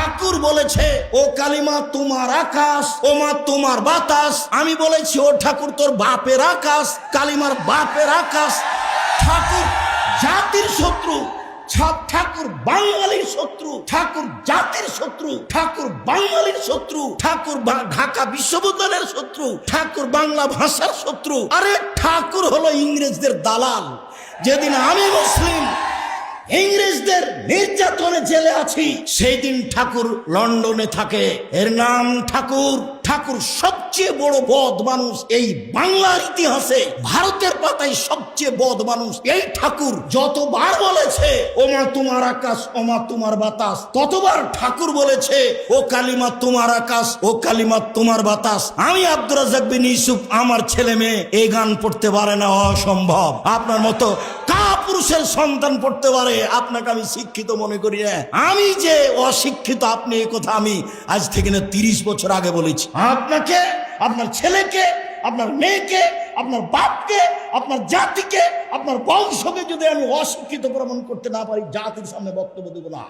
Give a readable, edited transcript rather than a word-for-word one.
ঠাকুর বলেছে ও কালিমা তোমার আকাশ, ও মা তোমার বাতাস। আমি বলেছি ও ঠাকুর তোর বাপের আকাশ, কালিমার বাপের আকাশ। ঠাকুর জাতির শত্রু, ঠাকুর বাঙালির শত্রু, ঠাকুর জাতির শত্রু, ঠাকুর বাঙালির শত্রু, ঠাকুর ঢাকা বিশ্ববিদ্যালয়ের শত্রু, ঠাকুর বাংলা ভাষার শত্রু। আরে ঠাকুর হলো ইংরেজদের দালাল। যেদিন আমি মুসলিম ইংরেজদের নির্যাতনে জেলে আছি, সেই দিন ঠাকুর লন্ডনে থাকে। এর নাম ঠাকুর। ঠাকুর সবচেয়ে বড় বদ মানুষ এই বাংলার ইতিহাসে, ভারতের পাতায় সবচেয়ে বদ মানুষ এই ঠাকুর। যতবার বলেছে ও মা তোমার আকাশ, ও মা তোমার বাতাস, ততবার ঠাকুর বলেছে ও কালিমা তোমার আকাশ, ও কালিমা তোমার বাতাস। আমি আব্দুর রাজ্জাক বিন ইউসুফ, আমার ছেলে মেয়ে এই গান পড়তে পারে না, অসম্ভব। আপনার মতো পুরুষের সন্তান পড়তে পারে, আপনাকে আমি শিক্ষিত মনে করি না। আমি যে অশিক্ষিত আপনি এই কথা আমি আজ থেকে না 30 বছর আগে বলেছি। আপনাকে, আপনার ছেলেকে, আপনার মেয়েকে, আপনার বাপকে, আপনার জাতিকে, আপনার বংশকে যদি আমি অশিক্ষিত প্রমাণ করতে না পারি, জাতির সামনে বক্তব্য দেব না।